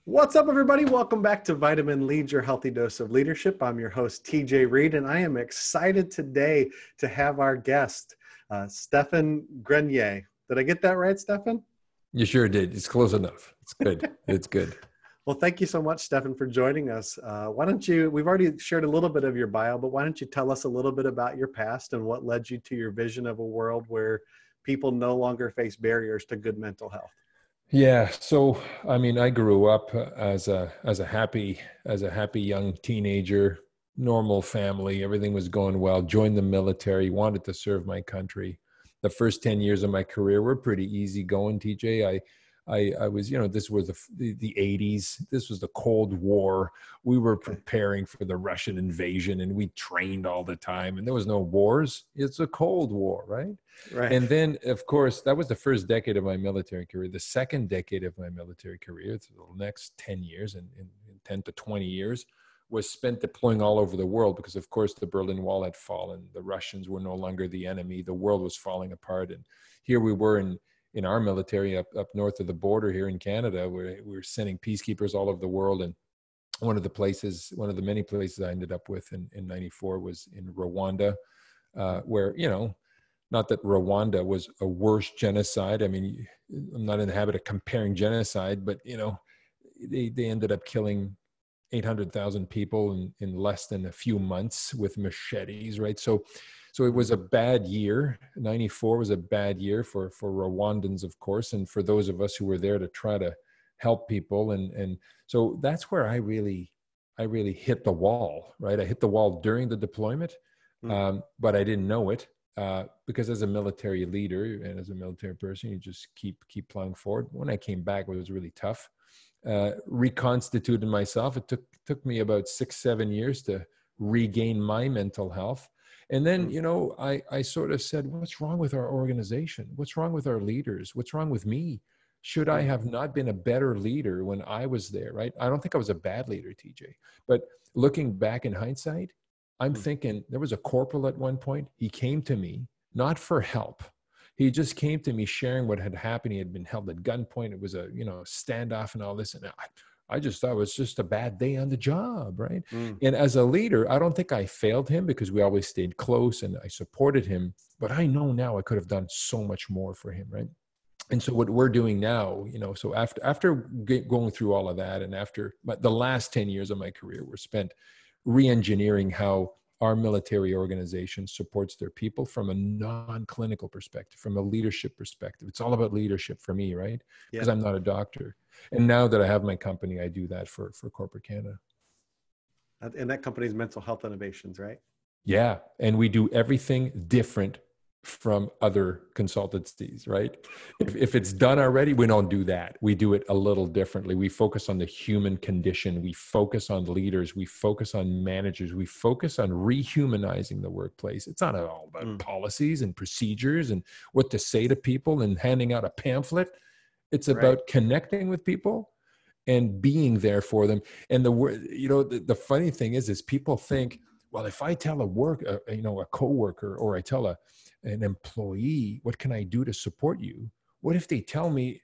What's up, everybody? Welcome back to Vitamin Lead, your healthy dose of leadership. I'm your host, TJ Reed, and I am excited today to have our guest, Stéphane Grenier. Did I get that right, Stefan? You sure did. It's close enough. It's good. It's good. Well, thank you so much, Stefan, for joining us. Why don't you, we've already shared a little bit of your bio, but why don't you tell us a little bit about your past and what led you to your vision of a world where people no longer face barriers to good mental health? Yeah. So, I mean, I grew up as a happy young teenager, normal family. Everything was going well. Joined the military, wanted to serve my country. The first 10 years of my career were pretty easy going, TJ. I was, this was the 80s. This was the Cold War. We were preparing for the Russian invasion and we trained all the time and there was no wars. It's a Cold War, right? Right. And then, of course, that was the first decade of my military career. The second decade of my military career, the next 10 years and 10 to 20 years, was spent deploying all over the world because, of course, the Berlin Wall had fallen. The Russians were no longer the enemy. The world was falling apart. And here we were in our military up north of the border here in Canada, where we were sending peacekeepers all over the world. And one of the many places I ended up with in 94 was in Rwanda, where, not that Rwanda was a worse genocide. I mean, I'm not in the habit of comparing genocide, but, they ended up killing 800,000 people in less than a few months with machetes, right? So it was a bad year. 94 was a bad year for Rwandans, of course, and for those of us who were there to try to help people. And so that's where I really hit the wall, right? I hit the wall during the deployment, but I didn't know it. Because as a military leader and as a military person, you just keep plowing forward. When I came back, it was really tough. Reconstituted myself. It took me about 6-7 years to regain my mental health. And then, I sort of said, what's wrong with our organization? What's wrong with our leaders? What's wrong with me? Should I have not been a better leader when I was there, right? I don't think I was a bad leader, TJ. But looking back in hindsight, I'm thinking there was a corporal at one point. He came to me, not for help. He just came to me sharing what had happened. He had been held at gunpoint. It was a, standoff and all this. And I just thought it was just a bad day on the job, right? And as a leader, I don't think I failed him because we always stayed close and I supported him. But I know now I could have done so much more for him, right? And so what we're doing now, so after going through all of that and after the last 10 years of my career were spent re-engineering how our military organization supports their people from a non-clinical perspective, from a leadership perspective. It's all about leadership for me, right? Because I'm not a doctor. And now that I have my company, I do that for corporate Canada. And that company's Mental Health Innovations, right? Yeah. And we do everything different from other consultancies, right? If it's done already, we don't do that. We do it a little differently. We focus on the human condition. We focus on leaders. We focus on managers. We focus on rehumanizing the workplace. It's not all about policies and procedures and what to say to people and handing out a pamphlet. It's about connecting with people and being there for them. And the funny thing is people think, well, if I tell a coworker or I tell an employee, what can I do to support you? What if they tell me,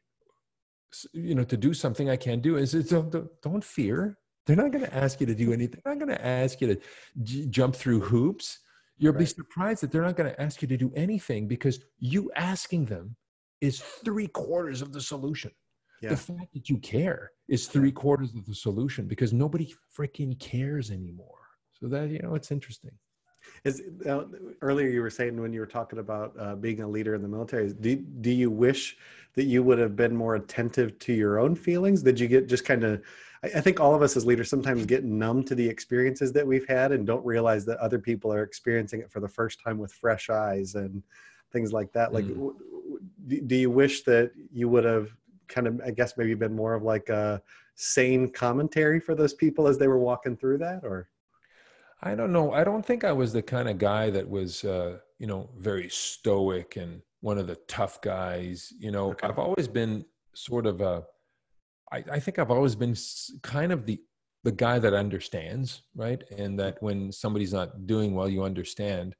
to do something I can't do? And says, don't fear. They're not going to ask you to do anything. They're not going to ask you to jump through hoops. You'll be surprised that they're not going to ask you to do anything because you asking them is 3/4 of the solution. Yeah. The fact that you care is 3/4 of the solution because nobody freaking cares anymore. So that, it's interesting. Earlier you were saying when you were talking about being a leader in the military, do you wish that you would have been more attentive to your own feelings? Did you get just kind of, I think all of us as leaders sometimes get numb to the experiences that we've had and don't realize that other people are experiencing it for the first time with fresh eyes and things like that. Like, do you wish that you would have kind of, I guess, maybe been more of like a sane commentary for those people as they were walking through that, or? I don't know. I don't think I was the kind of guy that was, very stoic and one of the tough guys. I've always been sort of I think I've always been kind of the guy that understands, right? And that when somebody's not doing well, you understand.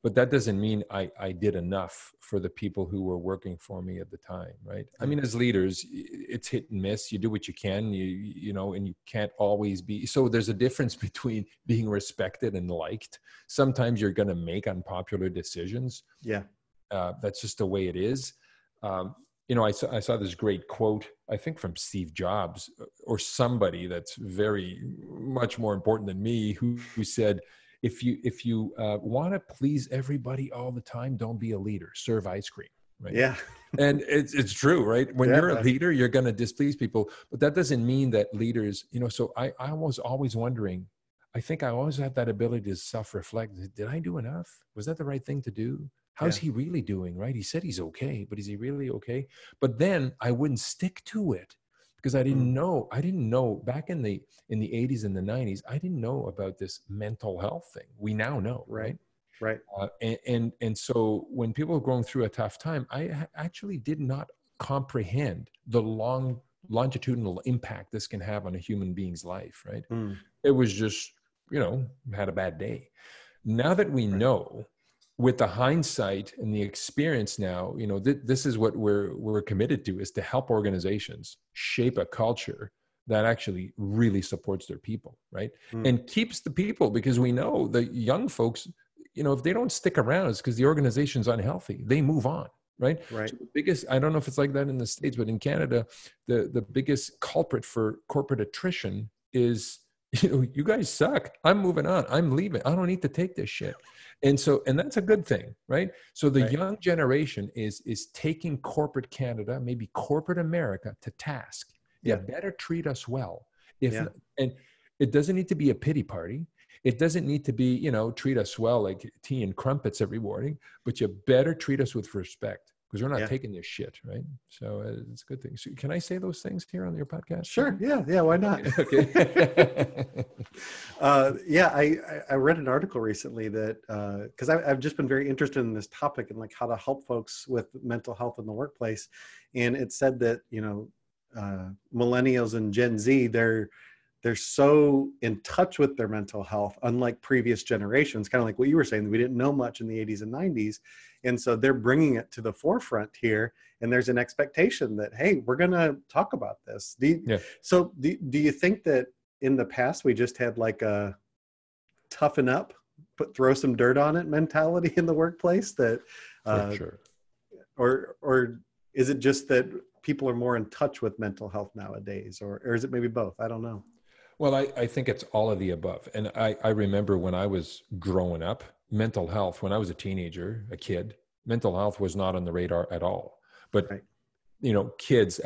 but that doesn't mean I did enough for the people who were working for me at the time, right? I mean, as leaders, it's hit and miss. You do what you can, you know, and you can't always be. So there's a difference between being respected and liked. Sometimes you're going to make unpopular decisions. Yeah. That's just the way it is. You know, I saw this great quote, I think from Steve Jobs or somebody that's very much more important than me, who said, if you want to please everybody all the time, don't be a leader, serve ice cream. Right. Yeah. And it's true, right? When you're a leader, you're going to displease people, but that doesn't mean that leaders, you know, so I was always wondering, I think I always had that ability to self-reflect. Did I do enough? Was that the right thing to do? How's he really doing, right? He said he's okay, but is he really okay? But then I wouldn't stick to it because I didn't know. I didn't know back in the 80s and the 90s, I didn't know about this mental health thing. We now know, right? Right. And so when people are going through a tough time, I actually did not comprehend the longitudinal impact this can have on a human being's life, right? It was just, you know, had a bad day. Now that we know, with the hindsight and the experience now, you know, this is what we're committed to, is to help organizations shape a culture that actually really supports their people, right? And keeps the people, because we know the young folks, you know, if they don't stick around, it's because the organization's unhealthy. They move on, right? Right. So the biggest, I don't know if it's like that in the States, but in Canada, the biggest culprit for corporate attrition is, you know, you guys suck. I'm moving on. I'm leaving. I don't need to take this shit. And so, and that's a good thing, right? So the young generation is taking corporate Canada, maybe corporate America, to task. You better treat us well. And it doesn't need to be a pity party. It doesn't need to be, you know, treat us well like tea and crumpets every morning, but you better treat us with respect, because we're not taking this shit, right? So it's a good thing. So can I say those things here on your podcast? Sure. Yeah. Why not? Okay. I read an article recently that, because I've just been very interested in this topic and like how to help folks with mental health in the workplace. And it said that, you know, millennials and Gen Z, they're so in touch with their mental health, unlike previous generations, kind of like what you were saying, we didn't know much in the 80s and 90s. And so they're bringing it to the forefront here. And there's an expectation that, hey, we're going to talk about this. So do you think that in the past, we just had like a toughen up, throw some dirt on it mentality in the workplace, that, Sure. or is it just that people are more in touch with mental health nowadays, or is it maybe both? I don't know. Well, I think it's all of the above. And I remember when I was growing up, mental health, when I was a teenager, a kid, mental health was not on the radar at all. But, you know, kids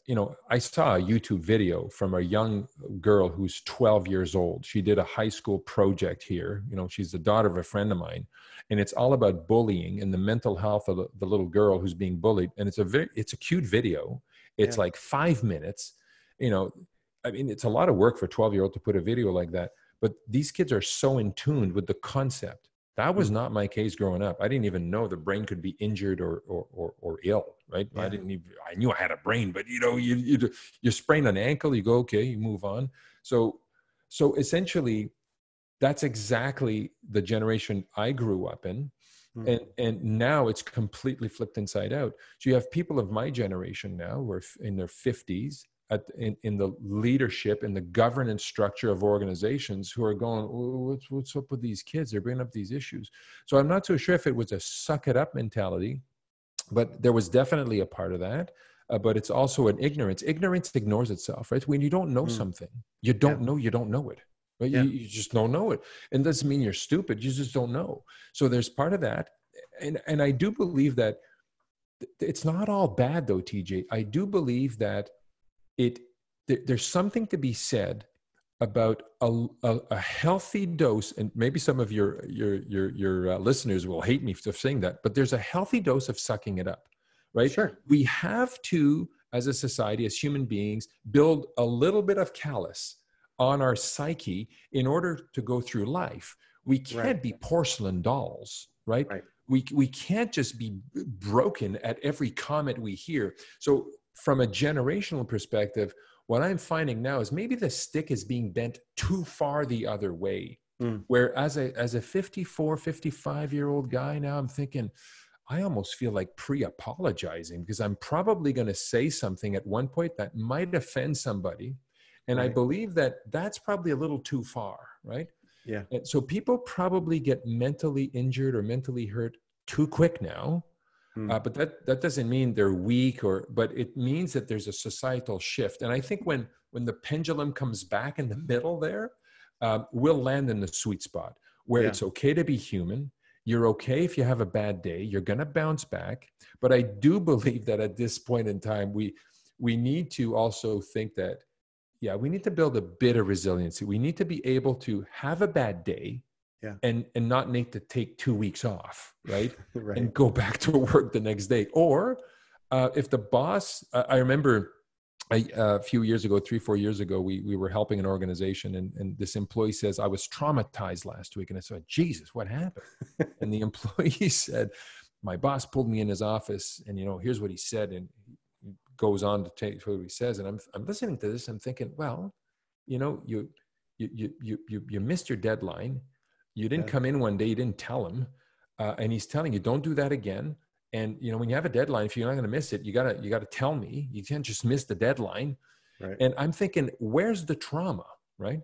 you know, I saw a YouTube video from a young girl who's 12 years old. She did a high school project here. You know, she's the daughter of a friend of mine, and it's all about bullying and the mental health of the little girl who's being bullied. And it's a cute video. It's like 5 minutes, you know. I mean, it's a lot of work for a 12-year-old to put a video like that, but these kids are so in tune with the concept. That was not my case growing up. I didn't even know the brain could be injured or ill, right? I knew I had a brain, but you know, you sprain an ankle, you go, okay, you move on. So essentially that's exactly the generation I grew up in. And now it's completely flipped inside out. So you have people of my generation now who are in their 50s, in the leadership and the governance structure of organizations, who are going, what's up with these kids? They're bringing up these issues. So I'm not so sure if it was a suck it up mentality, but there was definitely a part of that. But it's also an ignorance. Ignorance ignores itself, right? When you don't know something, you don't know it. Right? You just don't know it. And it doesn't mean you're stupid. You just don't know. So there's part of that. And I do believe that it's not all bad though, TJ. I do believe that there's something to be said about a healthy dose, and maybe some of your listeners will hate me for saying that, but there's a healthy dose of sucking it up, right? Sure. We have to, as a society, as human beings, build a little bit of callus on our psyche in order to go through life. We can't be porcelain dolls, right? We can't just be broken at every comment we hear. So from a generational perspective, what I'm finding now is maybe the stick is being bent too far the other way, Mm. Where as a 54, 55-year-old guy now, I'm thinking, I almost feel like pre-apologizing because I'm probably going to say something at one point that might offend somebody. And I Right. believe that that's probably a little too far, right? Yeah. And so people probably get mentally injured or mentally hurt too quick now. Mm. But that doesn't mean they're weak, but it means that there's a societal shift. And I think when the pendulum comes back in the middle there, we'll land in the sweet spot where Yeah. it's okay to be human. You're okay if you have a bad day. You're going to bounce back. But I do believe that at this point in time, we need to also think that, yeah, we need to build a bit of resiliency. We need to be able to have a bad day, Yeah. and not need to take 2 weeks off, right? Right. And go back to work the next day. Or if the boss, I remember a few years ago, 3-4 years ago, we were helping an organization, and this employee says, I was traumatized last week. And I said, Jesus, what happened? And the employee said, my boss pulled me in his office, and, here's what he said. And he goes on to take what he says. And I'm listening to this. I'm thinking, well, you missed your deadline. You didn't come in one day, you didn't tell him. And he's telling you, don't do that again. And, when you have a deadline, if you're not going to miss it, you gotta tell me. You can't just miss the deadline. Right. And I'm thinking, where's the trauma, right?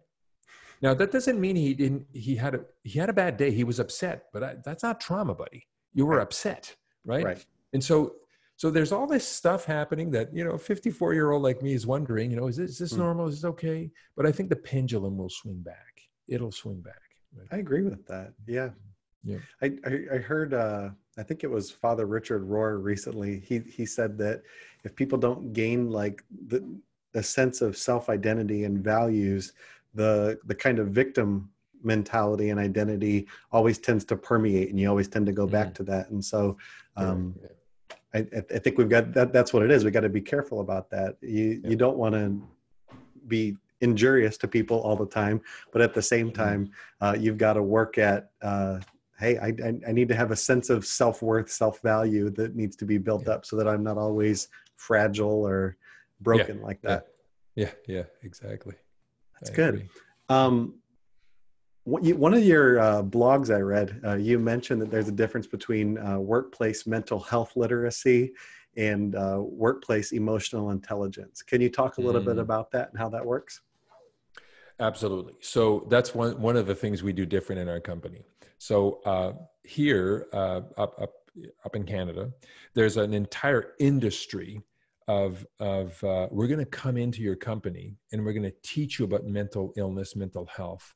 Now, that doesn't mean he had a bad day. He was upset, but that's not trauma, buddy. You were upset, right? Right. And so there's all this stuff happening that, a 54-year-old like me is wondering, is this normal? Is this okay? But I think the pendulum will swing back. It'll swing back. Right? I agree with that. Yeah. Yeah. I heard, I think it was Father Richard Rohr recently. He said that if people don't gain like the sense of self-identity and values, the kind of victim mentality and identity always tends to permeate, and you always tend to go back to that. And so, I think we've got that's what it is. We got to be careful about that. You don't want to be injurious to people all the time, but at the same time, you've got to work at, hey, I need to have a sense of self-worth, self-value that needs to be built up so that I'm not always fragile or broken like that. Yeah, exactly. That's good. One of your blogs I read, you mentioned that there's a difference between workplace mental health literacy and workplace emotional intelligence. Can you talk a little bit about that and how that works? Absolutely. So that's one of the things we do different in our company. So here up in Canada, there's an entire industry of we're going to come into your company and we're going to teach you about mental illness, mental health.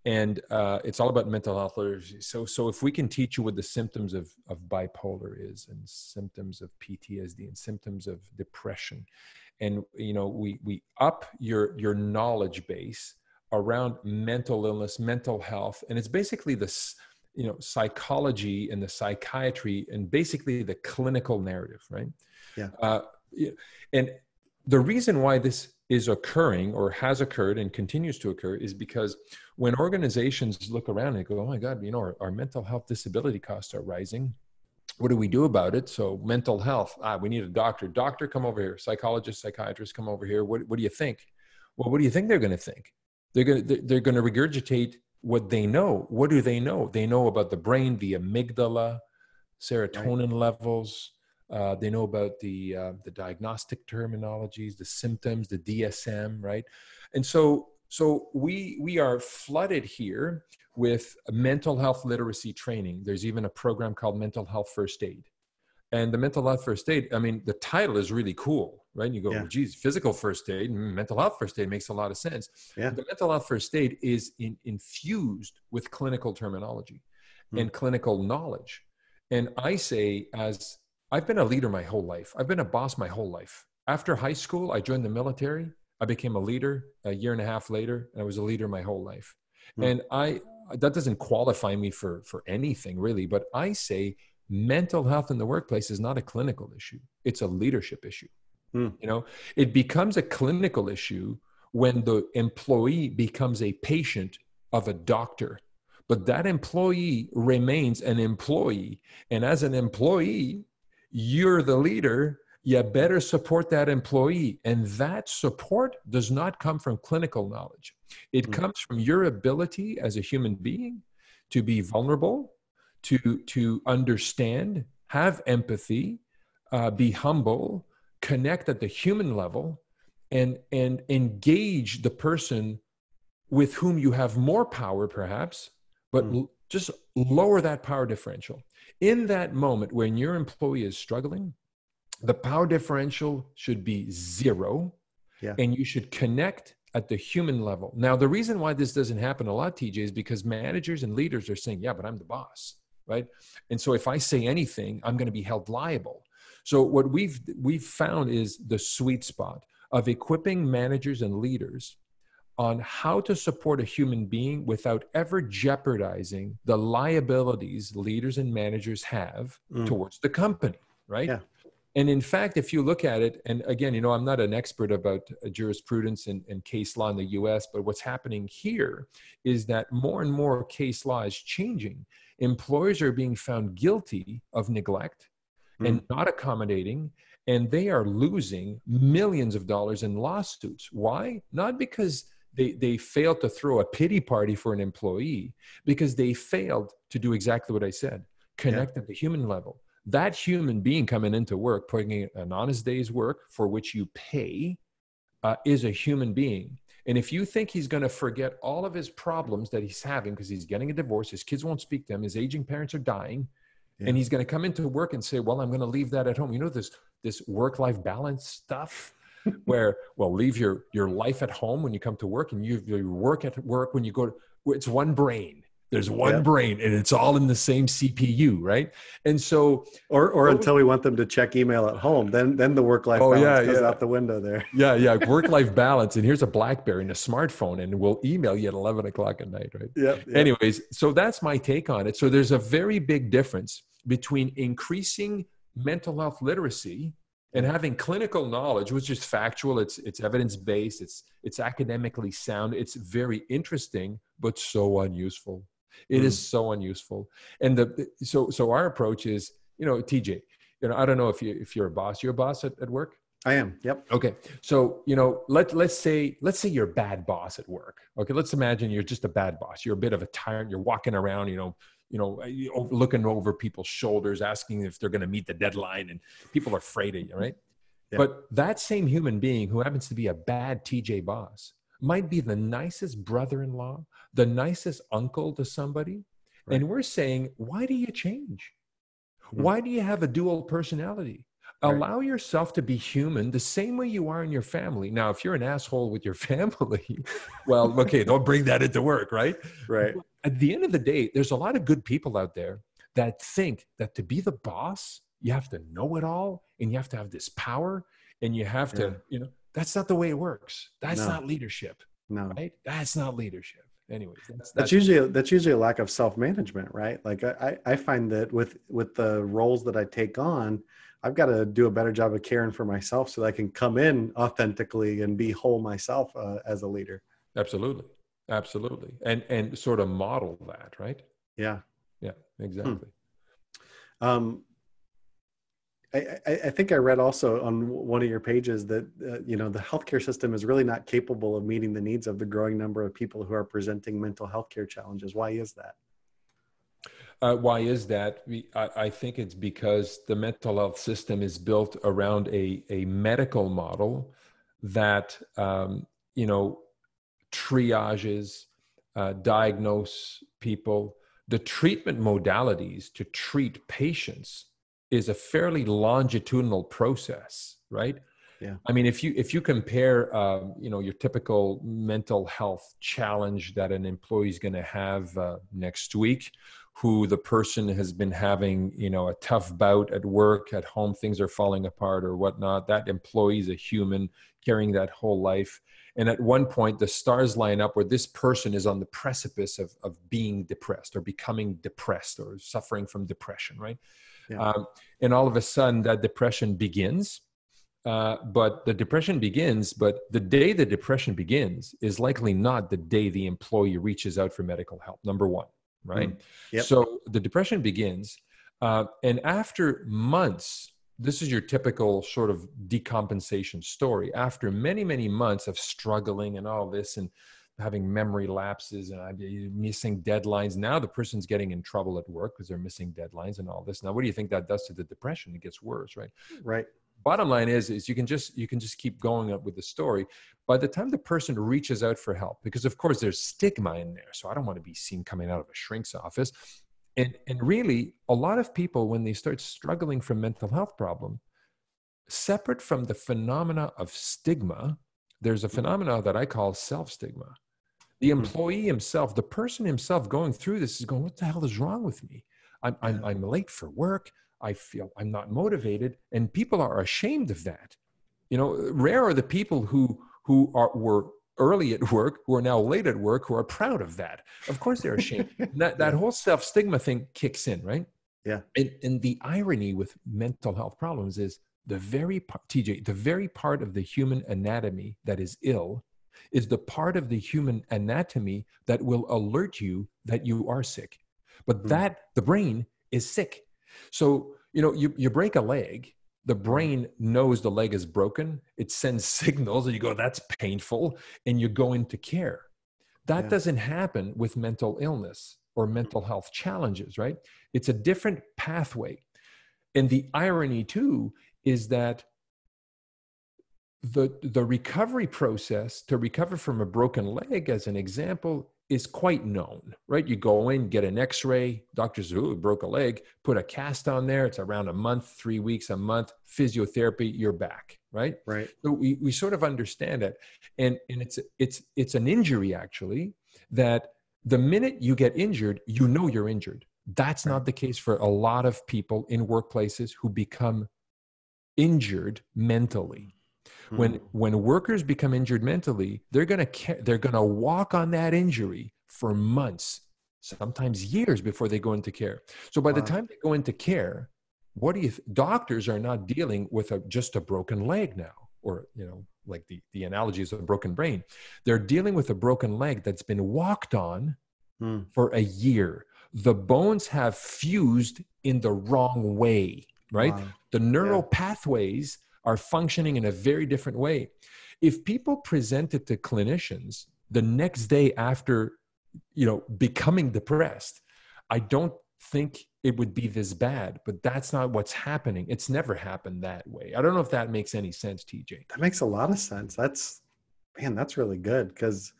And it's all about mental health literacy. So if we can teach you what the symptoms of bipolar is, and symptoms of PTSD, and symptoms of depression, and we up your knowledge base around mental illness, mental health, and it's basically this psychology and the psychiatry and basically the clinical narrative, right? Yeah. And the reason why this is occurring or has occurred and continues to occur is because when organizations look around and go, oh my God, our mental health disability costs are rising. What do we do about it? So mental health, we need a doctor. Doctor, come over here. Psychologist, psychiatrist, come over here. What do you think? Well, what do you think they're going to think? They're going to regurgitate what they know. What do they know? They know about the brain, the amygdala, serotonin levels. They know about the diagnostic terminologies, the symptoms, the DSM, right? And so we are flooded here with mental health literacy training. There's even a program called Mental Health First Aid. And the mental health first aid, I mean, the title is really cool, right? And you go, geez, physical first aid, mental health first aid makes a lot of sense. Yeah. The mental health first aid is infused with clinical terminology and clinical knowledge. And I say, I've been a leader my whole life. I've been a boss my whole life. After high school, I joined the military. I became a leader a year and a half later, and I was a leader my whole life. And that doesn't qualify me for anything really, but I say mental health in the workplace is not a clinical issue. It's a leadership issue. It becomes a clinical issue when the employee becomes a patient of a doctor, but that employee remains an employee. And as an employee, you're the leader. you better support that employee. And that support does not come from clinical knowledge. It comes from your ability as a human being to be vulnerable, to understand, have empathy, be humble, connect at the human level, and engage the person with whom you have more power perhaps, but just lower that power differential. In that moment when your employee is struggling, the power differential should be 0, and you should connect at the human level. Now, the reason why this doesn't happen a lot, TJ, is because managers and leaders are saying, yeah, but I'm the boss, right? And so if I say anything, I'm going to be held liable. So what we've found is the sweet spot of equipping managers and leaders on how to support a human being without ever jeopardizing the liabilities leaders and managers have towards the company, right? Yeah. And in fact, if you look at it, and again, you know, I'm not an expert about jurisprudence and case law in the US, but what's happening here is that more and more case law is changing. Employers are being found guilty of neglect and not accommodating, and they are losing millions of dollars in lawsuits. Why? Not because they failed to throw a pity party for an employee, because they failed to do exactly what I said, connect at the human level. That human being coming into work, putting in an honest day's work for which you pay, is a human being. And if you think he's going to forget all of his problems that he's having because he's getting a divorce, his kids won't speak to him, his aging parents are dying, and he's going to come into work and say, well, I'm going to leave that at home. You know, this work-life balance stuff where, well, leave your life at home when you come to work, and you work at work when you go to, it's one brain. There's one brain, and it's all in the same CPU, right? And so, or until we want them to check email at home, then the work-life balance goes out the window there. Work-life balance. And here's a BlackBerry and a smartphone, and we'll email you at 11 o'clock at night, right? Anyways, so that's my take on it. So there's a very big difference between increasing mental health literacy and having clinical knowledge, which is factual, it's evidence-based, it's academically sound, it's very interesting, but so unuseful. It is so unuseful. And so our approach is, you know, TJ, you know, I don't know if you're a boss. You're a boss at work? I am. Yep. Okay. So, you know, let's say you're a bad boss at work. Okay. Let's imagine you're just a bad boss. You're a bit of a tyrant. You're walking around, looking over people's shoulders, asking if they're going to meet the deadline, and people are afraid of you, right? Yeah. But that same human being who happens to be a bad TJ boss might be the nicest brother-in-law, the nicest uncle to somebody. Right. And we're saying, why do you change? Why do you have a dual personality? Right. Allow yourself to be human the same way you are in your family. Now, if you're an asshole with your family, well, okay, don't bring that into work, right? Right. But at the end of the day, there's a lot of good people out there that think that to be the boss, you have to know it all, and you have to have this power, and you have to, that's not the way it works. That's not leadership. No, right? That's not leadership. Anyways, that's usually a lack of self-management, right? Like I find that with the roles that I take on, I've got to do a better job of caring for myself so that I can come in authentically and be whole myself as a leader. Absolutely. And sort of model that, right? Yeah. Yeah, exactly. I think I read also on one of your pages that, the healthcare system is really not capable of meeting the needs of the growing number of people who are presenting mental health care challenges. Why is that? Why is that? I think it's because the mental health system is built around a medical model that, triages, diagnose people. The treatment modalities to treat patients is a fairly longitudinal process, right? Yeah. I mean, if you compare, your typical mental health challenge that an employee is going to have next week, who the person has been having, a tough bout at work, at home, things are falling apart or whatnot. That employee is a human carrying that whole life. And at one point, the stars line up where this person is on the precipice of being depressed or becoming depressed or suffering from depression, right? Yeah. And all of a sudden that depression begins, but the day the depression begins is likely not the day the employee reaches out for medical help, number one, right? Yep. So the depression begins, and after months this is your typical sort of decompensation story. After many, many months of struggling and all this and having memory lapses and missing deadlines, now the person's getting in trouble at work because they're missing deadlines and all this. Now, what do you think that does to the depression? It gets worse, right? Right. Bottom line is you can just keep going up with the story. By the time the person reaches out for help, because of course there's stigma in there. So I don't want to be seen coming out of a shrink's office. And really, a lot of people, when they start struggling from mental health problem, separate from the phenomena of stigma, there's a phenomena that I call self-stigma. The employee himself, the person himself going through this is going, what the hell is wrong with me? I'm late for work. I feel I'm not motivated. And people are ashamed of that. You know, rare are the people who were early at work, who are now late at work, who are proud of that. Of course they're ashamed. That whole self-stigma thing kicks in, right? Yeah. And the irony with mental health problems is the very part of the human anatomy that is ill is the part of the human anatomy that will alert you that you are sick. But the brain is sick. So, you know, you break a leg, the brain knows the leg is broken. It sends signals and you go, that's painful. And you go into care. That doesn't happen with mental illness or mental health challenges, right? It's a different pathway. And the irony too is that the recovery process to recover from a broken leg, as an example, is quite known, right? You go in, get an x-ray, doctors, broke a leg, put a cast on there. It's around a month, 3 weeks, a month, physiotherapy, you're back, right? Right. So we sort of understand it. And it's an injury actually, that the minute you get injured, you know you're injured. That's not the case for a lot of people in workplaces who become injured mentally. When workers become injured mentally, they're gonna walk on that injury for months, sometimes years before they go into care. So by the time they go into care, doctors are not dealing with just a broken leg now, or, you know, like the analogy is a broken brain. They're dealing with a broken leg that's been walked on for a year. The bones have fused in the wrong way, right? Wow. The neural pathways are functioning in a very different way. If people present it to clinicians the next day after, you know, becoming depressed, I don't think it would be this bad, but that's not what's happening. It's never happened that way. I don't know if that makes any sense, TJ. That makes a lot of sense. That's really good. Because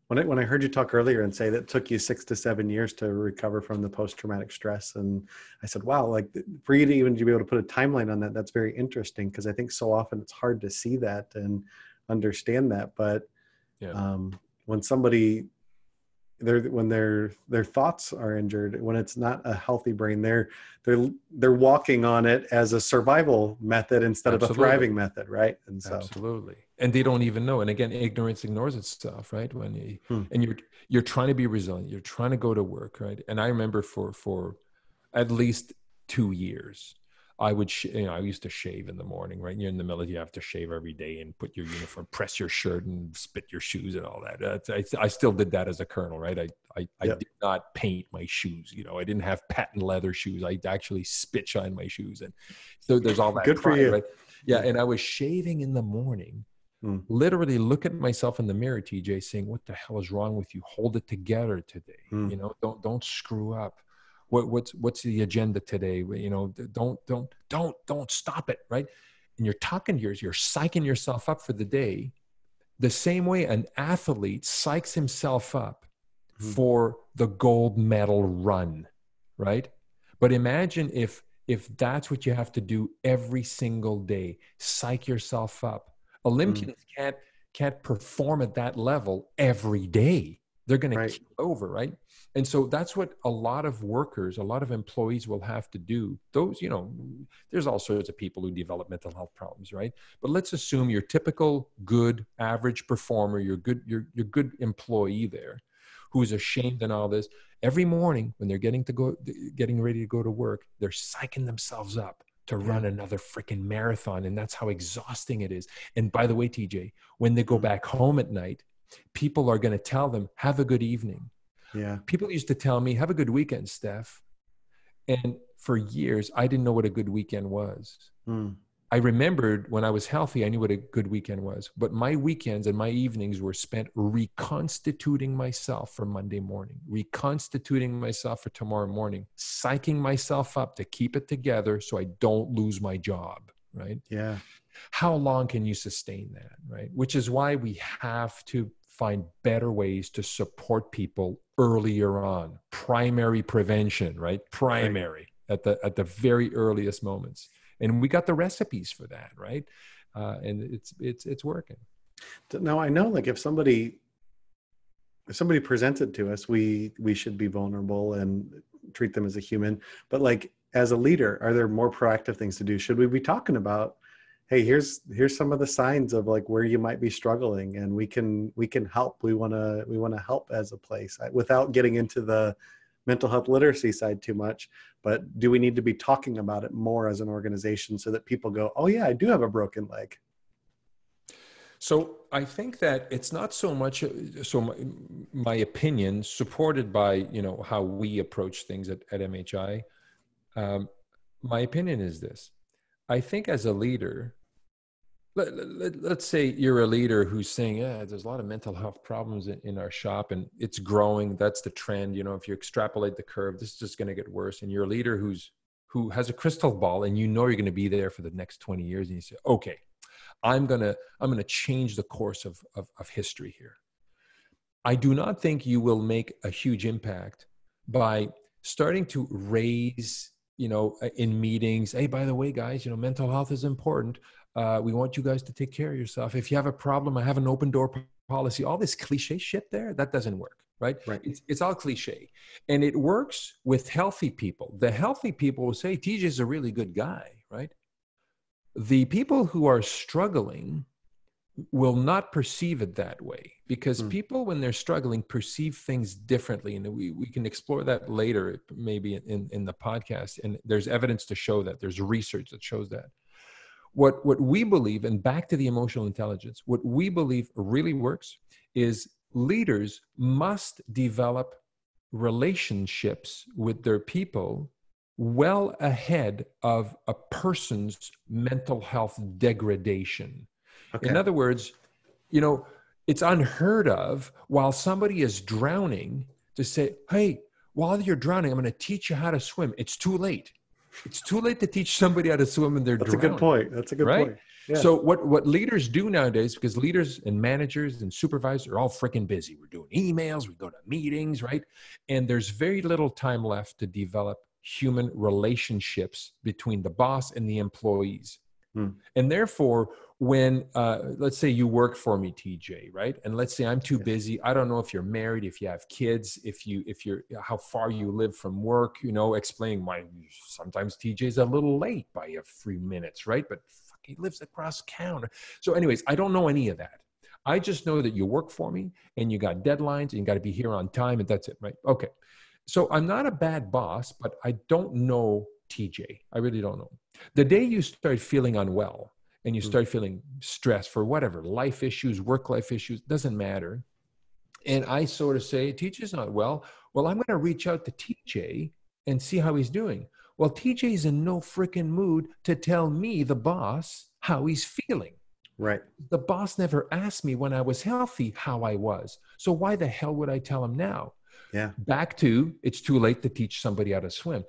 when I heard you talk earlier and say that it took you 6 to 7 years to recover from the post-traumatic stress, and I said, wow, like for you to even be able to put a timeline on that, that's very interesting, because I think so often it's hard to see that and understand that. But when somebody, when their thoughts are injured, when it's not a healthy brain, they're walking on it as a survival method instead of a thriving method, right? And so and they don't even know. And again, ignorance ignores itself, right? When and you're trying to be resilient, you're trying to go to work, right? And I remember for at least 2 years, I would, I used to shave in the morning, right? You're in the military, you have to shave every day and put your uniform, press your shirt and spit your shoes and all that. I still did that as a colonel, right? I did not paint my shoes. You know, I didn't have patent leather shoes. I actually spit shine my shoes. And so there's all that. Good for you. Right? Yeah. And I was shaving in the morning, literally look at myself in the mirror, TJ, saying, what the hell is wrong with you? Hold it together today. You know, don't screw up. What's the agenda today? You know, don't stop it, right? And you're talking you're psyching yourself up for the day, the same way an athlete psychs himself up for the gold medal run, right? But imagine if that's what you have to do every single day, psych yourself up. Olympians can't perform at that level every day. They're going to keep over, right? And so that's what a lot of workers, a lot of employees will have to do. Those, you know, there's all sorts of people who develop mental health problems, right? But let's assume your typical good, average performer, your good employee there, who is ashamed and all this. Every morning when they're getting ready to go to work, they're psyching themselves up to run another freaking marathon. And that's how exhausting it is. And by the way, TJ, when they go back home at night, people are going to tell them, have a good evening. Yeah. People used to tell me, have a good weekend, Steph. And for years, I didn't know what a good weekend was. Mm. I remembered when I was healthy, I knew what a good weekend was. But my weekends and my evenings were spent reconstituting myself for Monday morning, reconstituting myself for tomorrow morning, psyching myself up to keep it together so I don't lose my job, right? Yeah. How long can you sustain that, right? Which is why we have to find better ways to support people earlier on. Primary prevention, right? Primary at the very earliest moments. And we got the recipes for that, right? And it's working. Now I know, like, if somebody presents it to us, we should be vulnerable and treat them as a human. But like, as a leader, are there more proactive things to do? Should we be talking about, hey, here's some of the signs of like where you might be struggling, and we can help. We want to help as a place, without getting into the mental health literacy side too much. But do we need to be talking about it more as an organization so that people go, oh yeah, I do have a broken leg? So I think that it's not so much, my opinion, supported by, you know, how we approach things at MHI. My opinion is this. I think as a leader, let's say you're a leader who's saying, yeah, there's a lot of mental health problems in our shop and it's growing. That's the trend. You know, if you extrapolate the curve, this is just going to get worse. And you're a leader who has a crystal ball and you know you're going to be there for the next 20 years. And you say, okay, I'm going to change the course of history here. I do not think you will make a huge impact by starting to raise, you know, in meetings, hey, by the way, guys, you know, mental health is important. We want you guys to take care of yourself. If you have a problem, I have an open door policy. All this cliche shit there, that doesn't work, right? It's all cliche. And it works with healthy people. The healthy people will say, TJ is a really good guy, right? The people who are struggling will not perceive it that way, because people, when they're struggling, perceive things differently. And we can explore that later, maybe in the podcast. And there's evidence to show that. There's research that shows that. What we believe, and back to the emotional intelligence, what we believe really works is leaders must develop relationships with their people well ahead of a person's mental health degradation. Okay. In other words, you know, it's unheard of while somebody is drowning to say, hey, while you're drowning, I'm going to teach you how to swim. It's too late. It's too late to teach somebody how to swim and they're drowning. That's a good point. That's a good point. Yeah. So what leaders do nowadays, because leaders and managers and supervisors are all freaking busy. We're doing emails, we go to meetings, right? And there's very little time left to develop human relationships between the boss and the employees. And therefore, when, let's say you work for me, TJ, right? And let's say I'm too busy. I don't know if you're married, if you have kids, if you're, how far you live from work, you know, explaining sometimes TJ's a little late by a few minutes, right? But he lives across town. So anyways, I don't know any of that. I just know that you work for me and you got deadlines and you got to be here on time and that's it, right? Okay. So I'm not a bad boss, but I don't know TJ. I really don't know. The day you start feeling unwell and you start feeling stressed for whatever, life issues, work-life issues, doesn't matter. And I sort of say, TJ's not well. Well, I'm going to reach out to TJ and see how he's doing. Well, TJ's in no freaking mood to tell me, the boss, how he's feeling. Right. The boss never asked me when I was healthy how I was. So why the hell would I tell him now? Yeah. Back to, it's too late to teach somebody how to swim.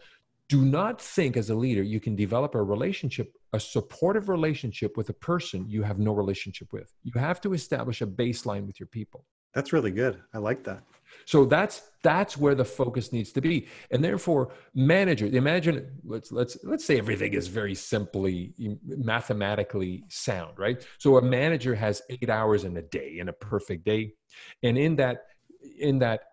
Do not think as a leader you can develop a relationship, a supportive relationship with a person you have no relationship with. You have to establish a baseline with your people. That's really good. I like that. So that's where the focus needs to be. And therefore, managers, imagine, let's say everything is very simply mathematically sound, right? So a manager has 8 hours in a day, in a perfect day. And in that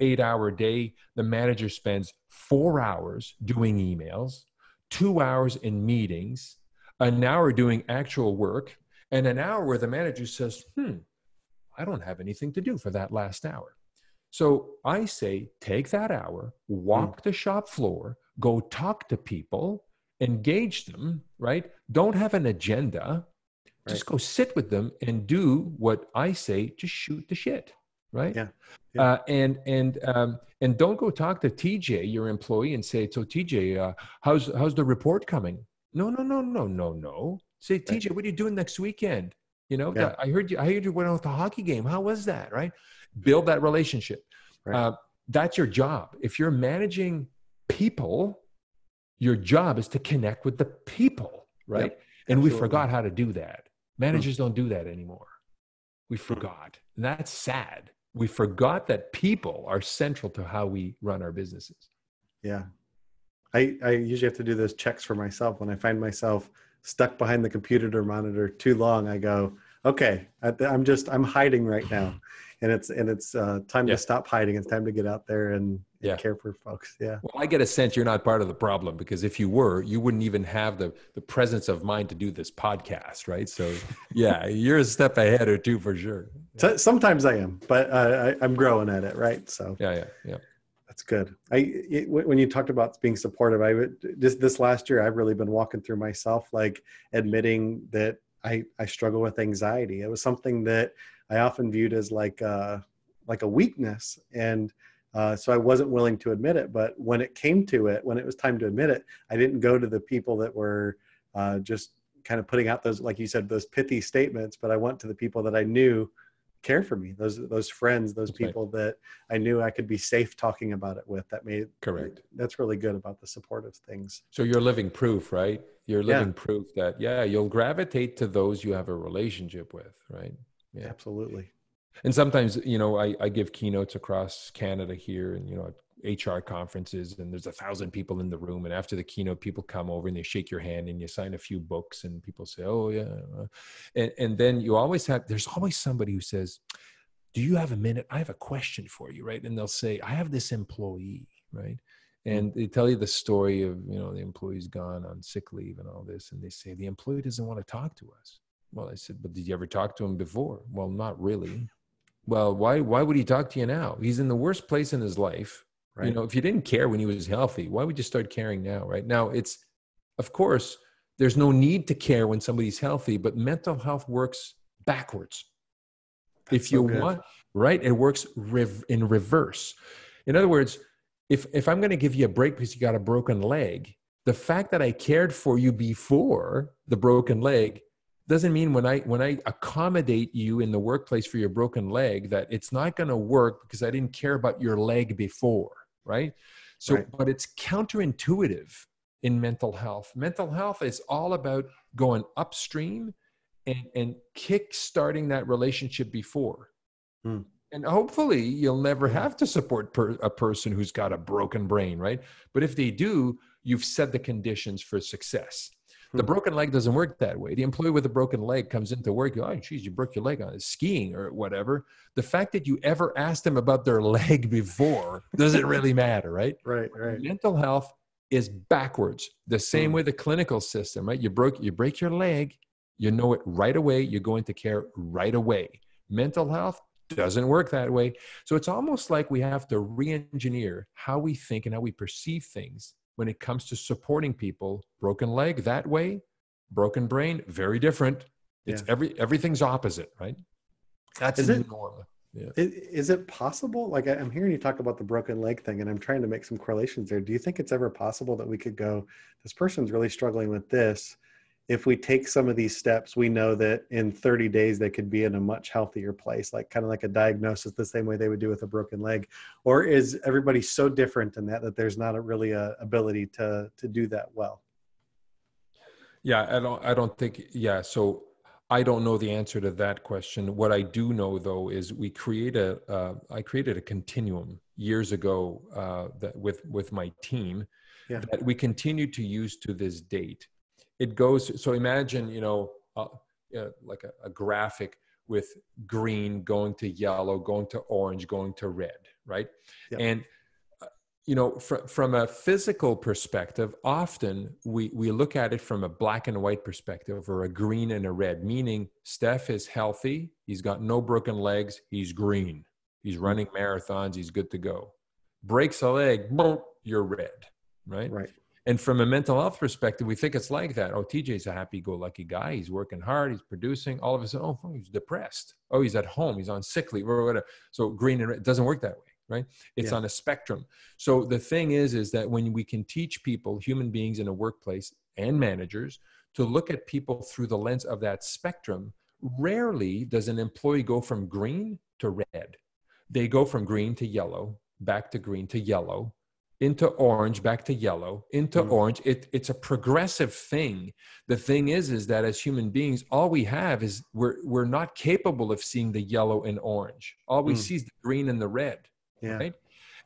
8-hour day, the manager spends 4 hours doing emails, 2 hours in meetings, an hour doing actual work, and an hour where the manager says, I don't have anything to do for that last hour. So I say, take that hour, walk the shop floor, go talk to people, engage them, right? Don't have an agenda. Right. Just go sit with them and do what I say, just shoot the shit. Right. Yeah. And don't go talk to TJ, your employee, and say, so TJ, how's the report coming? No. Say, Right. TJ, what are you doing next weekend? You know, Yeah. I heard you went out to a hockey game. How was that? Right. Build that relationship. Right. That's your job. If you're managing people, your job is to connect with the people, right? Yep. And we Absolutely. forgot how to do that. Hmm. Managers don't do that anymore. We forgot. And that's sad. We forgot that people are central to how we run our businesses. Yeah. I usually have to do those checks for myself. When I find myself stuck behind the computer monitor too long, I go, okay, I'm hiding right now. And it's time to Yeah. stop hiding. It's time to get out there and Yeah. care for folks. Yeah. Well, I get a sense you're not part of the problem, because if you were, you wouldn't even have the presence of mind to do this podcast, right? So yeah, you're a step ahead or two for sure. So, sometimes I am, but I'm growing at it. Right. So Yeah. that's good. When you talked about being supportive, this last year, I've really been walking through myself, like admitting that I struggle with anxiety. It was something that I often viewed as like a weakness. And so I wasn't willing to admit it. But when it came to it, when it was time to admit it, I didn't go to the people that were just kind of putting out those, like you said, those pithy statements, but I went to the people that I knew care for me, those friends, those That's right. people that I knew I could be safe talking about it with. Correct. That's really good about the supportive things. So you're living proof, right? You're Yeah, living proof that, yeah, you'll gravitate to those you have a relationship with, right? Yeah. absolutely. And sometimes, you know, I give keynotes across Canada here, and, you know, HR conferences, and there's 1,000 people in the room. And after the keynote, people come over and they shake your hand and you sign a few books, and people say, oh yeah. And then there's always somebody who says, do you have a minute? I have a question for you, right? And they'll say, I have this employee, right? And they tell you the story of, you know, the employee's gone on sick leave and all this. And they say, the employee doesn't want to talk to us. Well, I said, but did you ever talk to him before? Well, not really. Well, why would he talk to you now? He's in the worst place in his life. Right. You know, if you didn't care when he was healthy, why would you start caring now? Right now, of course, there's no need to care when somebody's healthy, but mental health works backwards. That's If you so good. want, right, it works in reverse. In other words, if I'm going to give you a break because you got a broken leg, the fact that I cared for you before the broken leg doesn't mean when I accommodate you in the workplace for your broken leg that it's not going to work because I didn't care about your leg before, right? So, Right. but it's counterintuitive in mental health. Mental health is all about going upstream and kick-starting that relationship before. Hmm. And hopefully you'll never have to support a person who's got a broken brain, right? But if they do, you've set the conditions for success. The broken leg doesn't work that way. The employee with a broken leg comes into work, oh, geez, you broke your leg on skiing or whatever. The fact that you ever asked them about their leg before doesn't really matter, right? Right. Mental health is backwards. The same way the clinical system, right? You break your leg, you know it right away. You're going to care right away. Mental health doesn't work that way. So it's almost like we have to re-engineer how we think and how we perceive things when it comes to supporting people. Broken leg that way, broken brain, very different. It's everything's opposite, right? That's the new norm. Yeah. Is it possible? Like I'm hearing you talk about the broken leg thing, and I'm trying to make some correlations there. Do you think it's ever possible that we could go, this person's really struggling with this? If we take some of these steps, we know that in 30 days, they could be in a much healthier place, like kind of like a diagnosis, the same way they would do with a broken leg. Or is everybody so different in that there's not really a ability to do that well? Yeah, I don't think, so I don't know the answer to that question. What I do know though, is I created a continuum years ago that with my team that we continue to use to this date. It goes, so imagine, like a graphic with green going to yellow, going to orange, going to red, right? Yep. And, from a physical perspective, often we look at it from a black and white perspective, or a green and a red, meaning Steph is healthy. He's got no broken legs. He's green. He's running marathons. He's good to go. Breaks a leg, boom, you're red, right? Right. And from a mental health perspective, we think it's like that. Oh, TJ's a happy-go-lucky guy. He's working hard. He's producing. All of a sudden, oh, he's depressed. Oh, he's at home. He's on sick leave or whatever. So green and red, it doesn't work that way, right? It's on a spectrum. So the thing is that when we can teach people, human beings in a workplace, and managers to look at people through the lens of that spectrum. Rarely does an employee go from green to red. They go from green to yellow, back to green to yellow, into orange, back to yellow, into orange. It's a progressive thing. The thing is that as human beings, all we have is we're not capable of seeing the yellow and orange. All we see is the green and the red, right?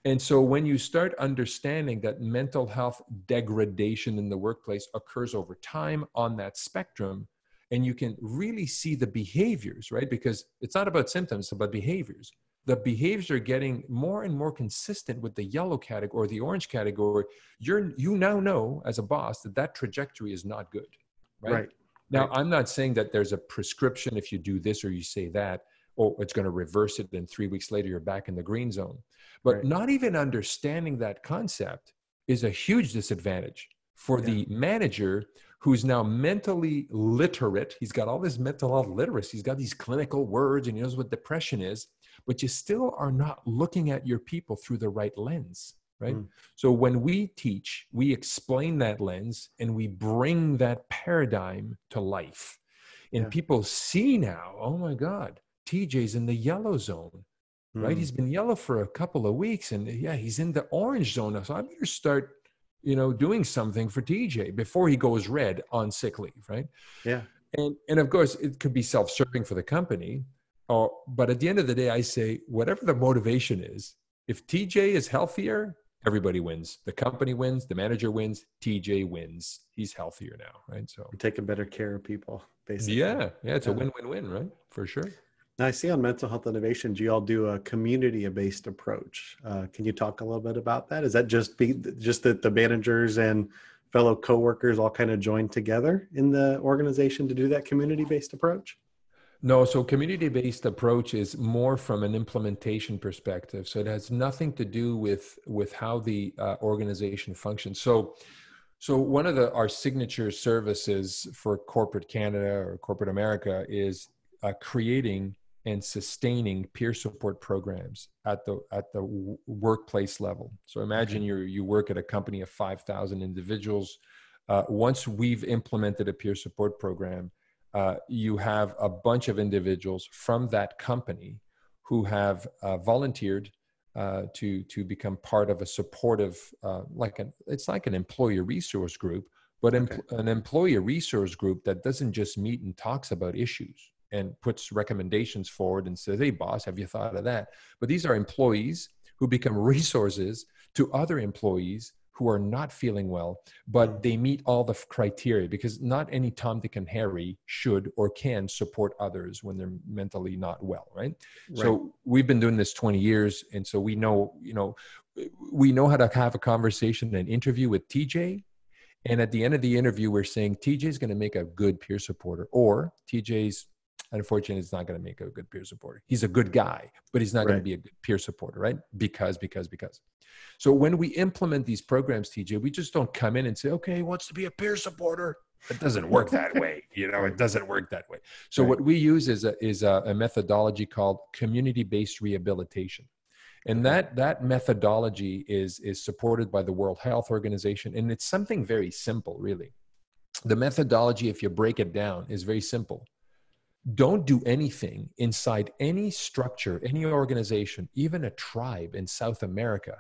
And so when you start understanding that mental health degradation in the workplace occurs over time on that spectrum, and you can really see the behaviors, right? Because it's not about symptoms, it's about behaviors. The behaviors are getting more and more consistent with the yellow category or the orange category. You now know as a boss that trajectory is not good, right? Now, I'm not saying that there's a prescription if you do this or you say that, or it's going to reverse it, then 3 weeks later, you're back in the green zone. But not even understanding that concept is a huge disadvantage for the manager who's now mentally literate. He's got all this mental health literacy. He's got these clinical words and he knows what depression is, but you still are not looking at your people through the right lens, right? So when we teach, we explain that lens and we bring that paradigm to life. And people see now, oh my God, TJ's in the yellow zone, right? He's been yellow for a couple of weeks and he's in the orange zone. So I better start, doing something for TJ before he goes red on sick leave, right? Yeah. And of course, it could be self-serving for the company. But at the end of the day, I say, whatever the motivation is, if TJ is healthier, everybody wins. The company wins, the manager wins, TJ wins. He's healthier now, right? So you're taking better care of people, basically. Yeah, it's a win-win-win, right? For sure. Now, I see on Mental Health Innovations, you all do a community-based approach. Can you talk a little bit about that? Is that just that the managers and fellow coworkers all kind of join together in the organization to do that community-based approach? No, so community-based approach is more from an implementation perspective. So it has nothing to do with how the organization functions. So one of our signature services for corporate Canada or corporate America is creating and sustaining peer support programs at the workplace level. So imagine you work at a company of 5,000 individuals. Once we've implemented a peer support program, you have a bunch of individuals from that company who have volunteered to become part of a supportive, it's like an employee resource group, but an employee resource group that doesn't just meet and talks about issues and puts recommendations forward and says, hey, boss, have you thought of that? But these are employees who become resources to other employees who are not feeling well, but they meet all the criteria, because not any Tom, Dick, and Harry should or can support others when they're mentally not well, right? So we've been doing this 20 years. And so we know how to have a conversation and interview with TJ. And at the end of the interview, we're saying TJ's going to make a good peer supporter, or TJ's, unfortunately, is not going to make a good peer supporter. He's a good guy, but he's not going to be a good peer supporter, right? Because. So when we implement these programs, TJ, we just don't come in and say, okay, he wants to be a peer supporter. It doesn't work that way. It doesn't work that way. So what we use is a methodology called community-based rehabilitation. And that methodology is supported by the World Health Organization. And it's something very simple, really. The methodology, if you break it down, is very simple. Don't do anything inside any structure, any organization, even a tribe in South America.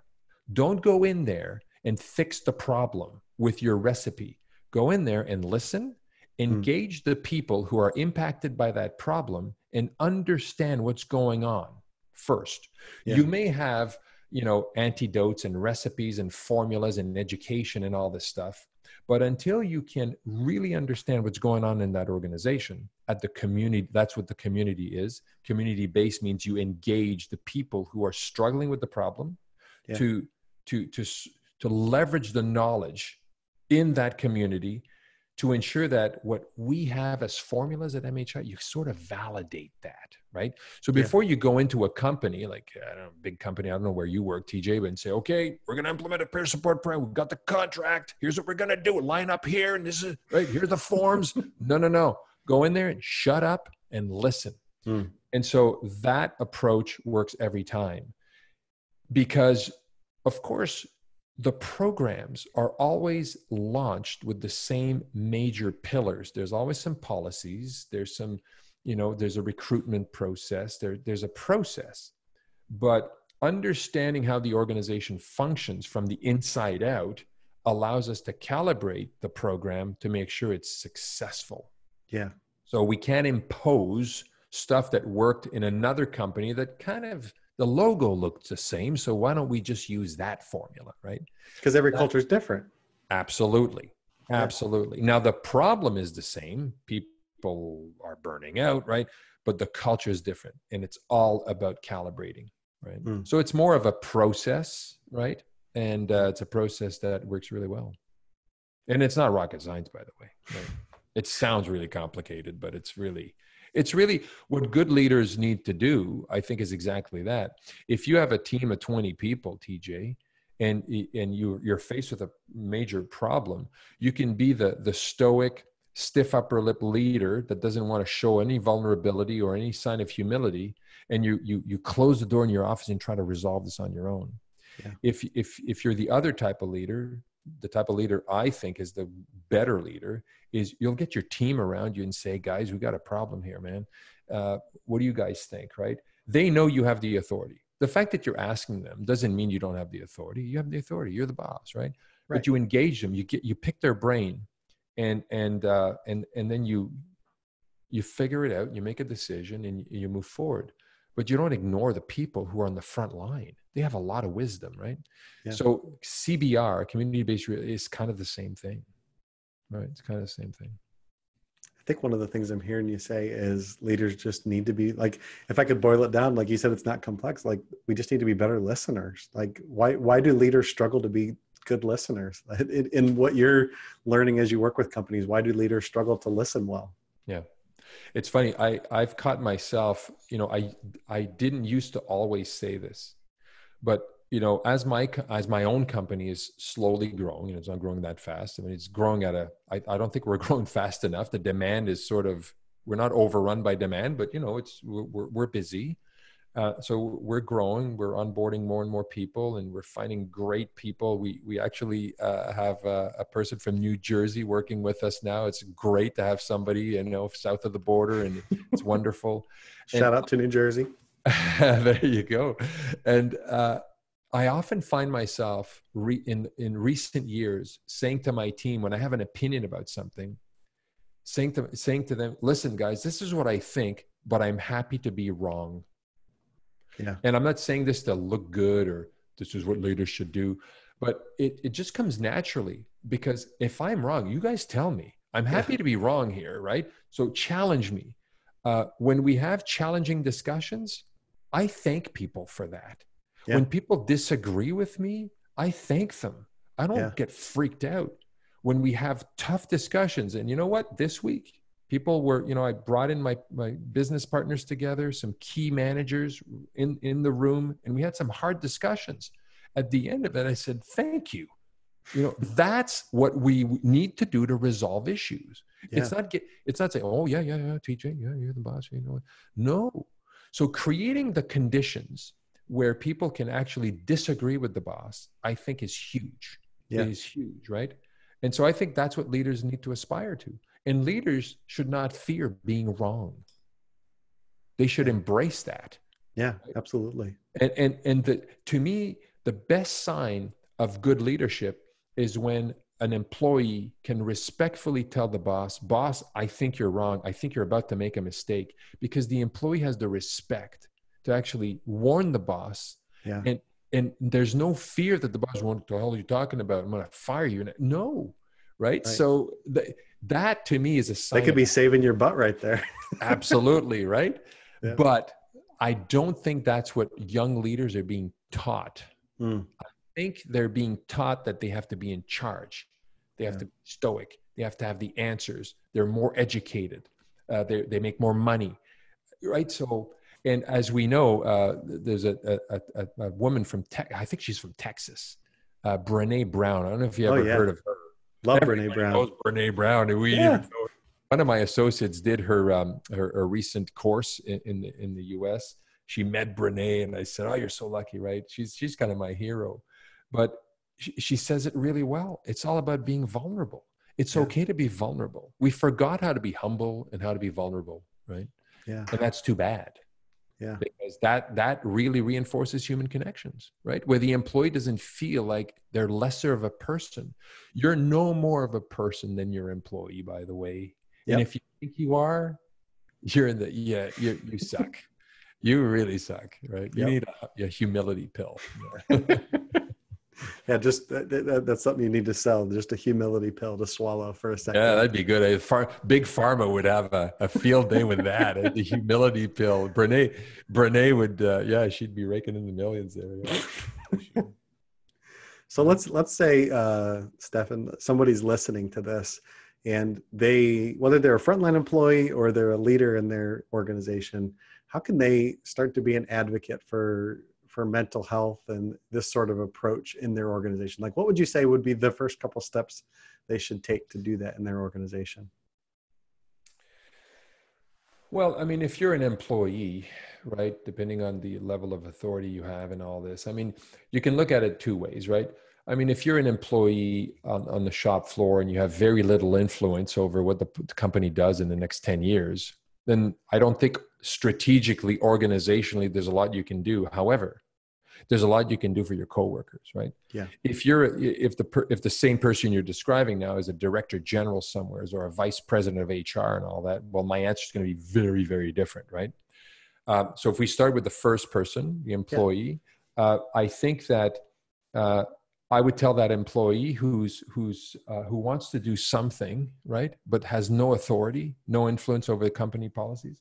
Don't go in there and fix the problem with your recipe. Go in there and listen, engage the people who are impacted by that problem, and understand what's going on first. You may have, antidotes and recipes and formulas and education and all this stuff. But until you can really understand what's going on in that organization at the community, that's what the community is. Community-based means you engage the people who are struggling with the problem to leverage the knowledge in that community to ensure that what we have as formulas at MHI, you sort of validate that, right? So before you go into a company, like big company, I don't know where you work, TJ, and say, okay, we're going to implement a peer support program. We've got the contract. Here's what we're going to do. Line up here. And this is right. Here's the forms. No. Go in there and shut up and listen. And so that approach works every time, because of course, the programs are always launched with the same major pillars. There's always some policies. There's some, there's a recruitment process. There's a process, but understanding how the organization functions from the inside out allows us to calibrate the program to make sure it's successful. Yeah. So we can't impose stuff that worked in another company that kind of, the logo looked the same. So why don't we just use that formula, right? Because every culture is different. Absolutely. Yeah. Absolutely. Now the problem is the same. People are burning out, right? But the culture is different, and it's all about calibrating, right? So it's more of a process, right? And it's a process that works really well. And it's not rocket science, by the way. Right? It sounds really complicated, but it's really what good leaders need to do, I think, is exactly that. If you have a team of 20 people, TJ, and you're faced with a major problem, you can be the stoic, stiff upper lip leader that doesn't want to show any vulnerability or any sign of humility, and you close the door in your office and try to resolve this on your own. Yeah. If you're the other type of leader, the type of leader I think is the better leader, is you'll get your team around you and say, guys, we got a problem here, man. What do you guys think, right? They know you have the authority. The fact that you're asking them doesn't mean you don't have the authority. You have the authority. You're the boss, right? But you engage them. You pick their brain, and then you figure it out. You make a decision, and you move forward. But you don't ignore the people who are on the front line. They have a lot of wisdom, right? Yeah. So CBR, community-based, is kind of the same thing, right? It's kind of the same thing. I think one of the things I'm hearing you say is leaders just need to be, like, if I could boil it down, like you said, it's not complex. Like, we just need to be better listeners. Like, why do leaders struggle to be good listeners? In what you're learning as you work with companies, why do leaders struggle to listen well? Yeah. It's funny. I've caught myself, I didn't used to always say this, but, as my own company is slowly growing, it's not growing that fast. I mean, it's growing at I don't think we're growing fast enough. The demand is we're not overrun by demand, but we're busy. So we're growing, we're onboarding more and more people, and we're finding great people. We actually have a person from New Jersey working with us now. It's great to have somebody, south of the border, and it's wonderful. Shout out to New Jersey. There you go. And I often find myself in recent years saying to my team, when I have an opinion about something, saying to them, listen, guys, this is what I think, but I'm happy to be wrong. Yeah. And I'm not saying this to look good or this is what leaders should do, but it just comes naturally, because if I'm wrong, you guys tell me. I'm happy to be wrong here, right? So challenge me. When we have challenging discussions, I thank people for that. Yeah. When people disagree with me, I thank them. I don't get freaked out. When we have tough discussions, and you know what? This week, people were, I brought in my business partners together, some key managers in the room, and we had some hard discussions. At the end of it, I said, thank you. That's what we need to do to resolve issues. Yeah. It's not saying, oh, yeah, TJ, yeah, you're the boss. No. So creating the conditions where people can actually disagree with the boss, I think is huge. Yeah. It is huge, right? And so I think that's what leaders need to aspire to. And leaders should not fear being wrong. They should embrace that. Yeah, absolutely. And to me, the best sign of good leadership is when an employee can respectfully tell the boss, I think you're wrong. I think you're about to make a mistake, because the employee has the respect to actually warn the boss. Yeah. And there's no fear that the boss won't, what the hell are you talking about? I'm going to fire you. No. Right. So that to me is a sign. That could be saving your butt right there. Absolutely. Right. Yeah. But I don't think that's what young leaders are being taught. I think they're being taught that they have to be in charge. They have to be stoic. They have to have the answers. They're more educated. They make more money. Right. So, and as we know, there's a woman from I think she's from Texas, Brene Brown. I don't know if you ever heard of her. Love Brene Brown. Knows Brene Brown. And one of my associates did her recent course in the US. She met Brene, and I said, "Oh, you're so lucky, right? She's kind of my hero." But she says it really well. It's all about being vulnerable. It's Yeah. okay to be vulnerable. We forgot how to be humble and how to be vulnerable, right? Yeah. And that's too bad. Yeah. Because that really reinforces human connections, right? Where the employee doesn't feel like they're lesser of a person. You're no more of a person than your employee, by the way. Yep. And if you think you are, you're in the, you suck. You really suck, right? You need a humility pill. Yeah, just that's something you need to sell. Just a humility pill to swallow for a second. Yeah, that'd be good. Big Pharma would have a field day with that. The humility pill. Brene would, she'd be raking in the millions there. Yeah. So let's say, Stefan, somebody's listening to this, and whether they're a frontline employee or they're a leader in their organization, how can they start to be an advocate for mental health and this sort of approach in their organization? Like, what would you say would be the first couple steps they should take to do that in their organization? Well, I mean, if you're an employee, right, depending on the level of authority you have and all this, I mean, you can look at it two ways, right? I mean, if you're an employee on the shop floor and you have very little influence over what the company does in the next 10 years, then I don't think strategically, organizationally, there's a lot you can do. However, there's a lot you can do for your coworkers, right? Yeah. If the same person you're describing now is a director general somewhere or a vice president of HR and all that, well, my answer is going to be very, very different, right? So if we start with the first person, the employee, I think that I would tell that employee who wants to do something, right, but has no authority, no influence over the company policies,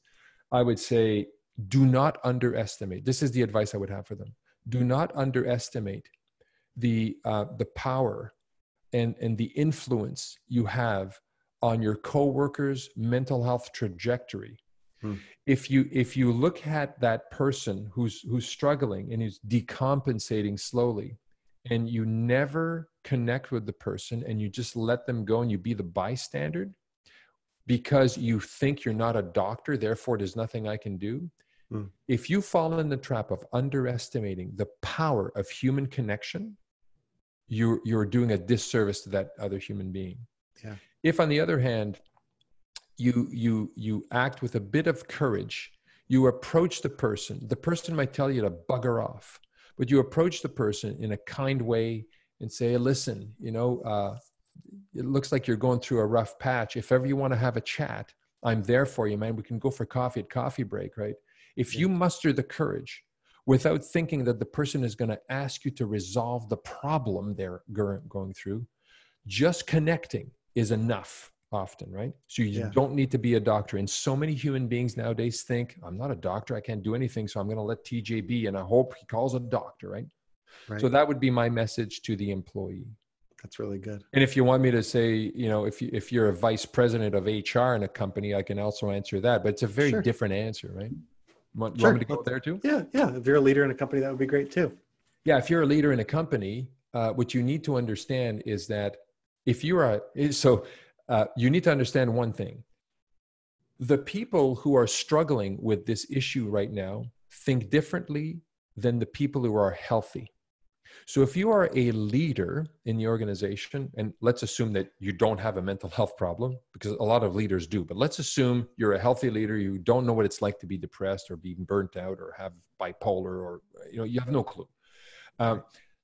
I would say, do not underestimate. This is the advice I would have for them. Do not underestimate the power and the influence you have on your coworkers' mental health trajectory. If you look at that person who's struggling and is decompensating slowly, and you never connect with the person and you just let them go and you be the bystander because you think you're not a doctor, therefore there's nothing I can do. If you fall in the trap of underestimating the power of human connection, you're doing a disservice to that other human being. Yeah. If, on the other hand, you act with a bit of courage, you approach the person might tell you to bugger off, but you approach the person in a kind way and say, listen, it looks like you're going through a rough patch. If ever you want to have a chat, I'm there for you, man. We can go for coffee at coffee break, right? If you muster the courage without thinking that the person is going to ask you to resolve the problem they're going through, just connecting is enough often, right? So you don't need to be a doctor. And so many human beings nowadays think, I'm not a doctor, I can't do anything, so I'm going to let TJ be, and I hope he calls a doctor, right? So that would be my message to the employee. That's really good. And if you want me to say, if you're a vice president of HR in a company, I can also answer that, but it's a very different answer, right? You want me to go there too? Yeah. If you're a leader in a company, that would be great too. Yeah. If you're a leader in a company, what you need to understand is that you need to understand one thing. The people who are struggling with this issue right now think differently than the people who are healthy. So if you are a leader in the organization, and let's assume that you don't have a mental health problem, because a lot of leaders do, but let's assume you're a healthy leader, you don't know what it's like to be depressed or being burnt out or have bipolar, or you have no clue.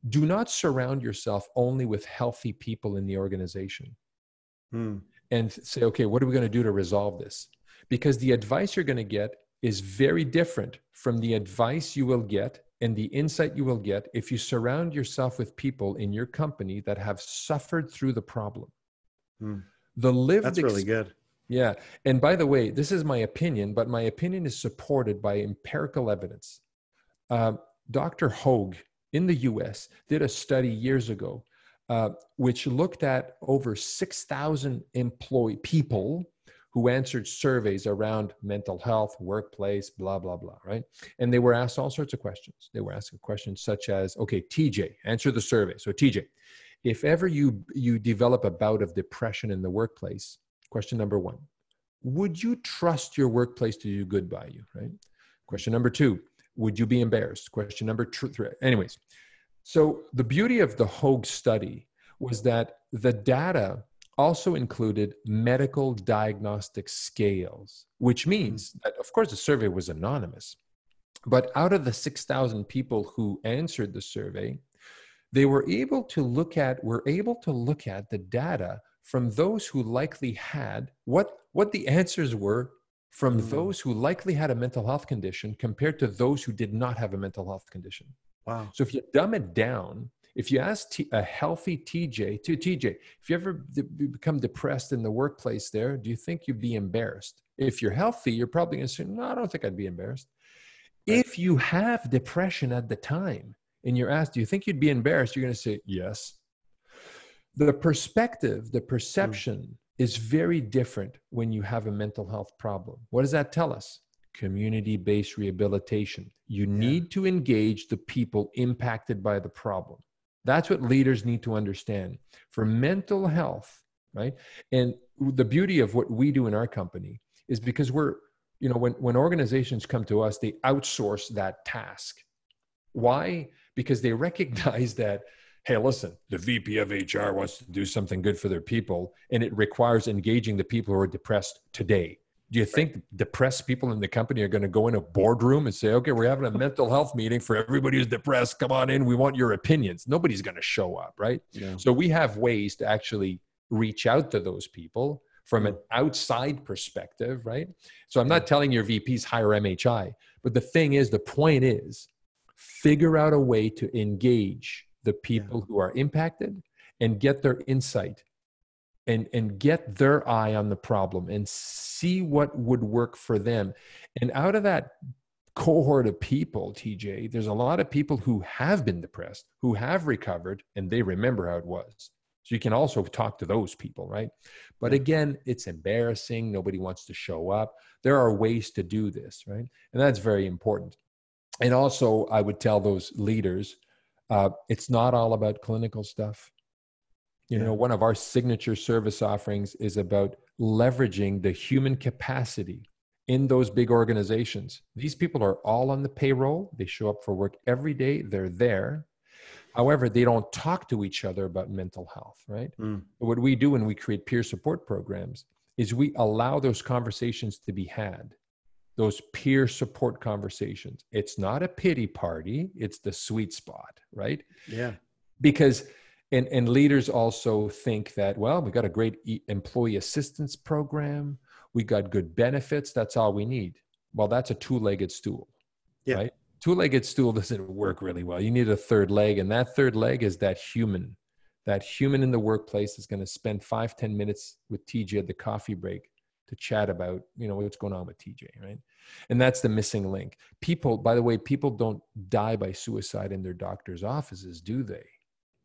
Do not surround yourself only with healthy people in the organization. And say, okay, what are we going to do to resolve this? Because the advice you're going to get is very different from the advice you will get and the insight you will get if you surround yourself with people in your company that have suffered through the problem. That's really good. Yeah. And by the way, this is my opinion, but my opinion is supported by empirical evidence. Dr. Hogue in the US did a study years ago which looked at over 6,000 people who answered surveys around mental health, workplace, blah, blah, blah, right? And they were asked all sorts of questions. They were asked questions such as, okay, TJ, answer the survey. So TJ, if ever you develop a bout of depression in the workplace, question number 1, would you trust your workplace to do good by you, right? Question number 2, would you be embarrassed? Question number 3, anyways. So the beauty of the Hoag study was that the data also included medical diagnostic scales, which means that, of course, the survey was anonymous. But out of the 6,000 people who answered the survey, they were able to look at the data from those who likely had what the answers were from those who likely had a mental health condition compared to those who did not have a mental health condition. Wow. So if you dumb it down, if you ask a healthy TJ, if you ever become depressed in the workplace there, do you think you'd be embarrassed? If you're healthy, you're probably going to say, no, I don't think I'd be embarrassed. Right. If you have depression at the time and you're asked, do you think you'd be embarrassed? You're going to say, yes. The perspective, the perception is very different when you have a mental health problem. What does that tell us? Community-based rehabilitation. You need to engage the people impacted by the problem. That's what leaders need to understand. For mental health, right? And the beauty of what we do in our company is because we're, you know, when organizations come to us, they outsource that task. Why? Because they recognize that, hey, listen, the VP of HR wants to do something good for their people, and it requires engaging the people who are depressed today. Do you think depressed people in the company are going to go in a boardroom and say, okay, we're having a mental health meeting for everybody who's depressed. Come on in. We want your opinions. Nobody's going to show up, right? Yeah. So we have ways to actually reach out to those people from an outside perspective, right? So I'm not telling your VPs hire MHI, but the thing is, the point is, figure out a way to engage the people who are impacted and get their insight and get their eye on the problem and see what would work for them. And out of that cohort of people, TJ, there's a lot of people who have been depressed, who have recovered, and they remember how it was. So you can also talk to those people, right? But again, it's embarrassing. Nobody wants to show up. There are ways to do this, right? And that's very important. And also, I would tell those leaders, it's not all about clinical stuff. You know, one of our signature service offerings is about leveraging the human capacity in those big organizations. These people are all on the payroll. They show up for work every day. They're there. However, they don't talk to each other about mental health, right? What we do when we create peer support programs is we allow those conversations to be had, those peer support conversations. It's not a pity party. It's the sweet spot, right? Yeah. Because And leaders also think that, well, we got a great employee assistance program. We got good benefits. That's all we need. Well, that's a two-legged stool, right? Two-legged stool doesn't work really well. You need a third leg. And that third leg is that human in the workplace is going to spend 5-10 minutes with TJ at the coffee break to chat about, you know, what's going on with TJ, right? And that's the missing link. People, by the way, people don't die by suicide in their doctor's offices, do they?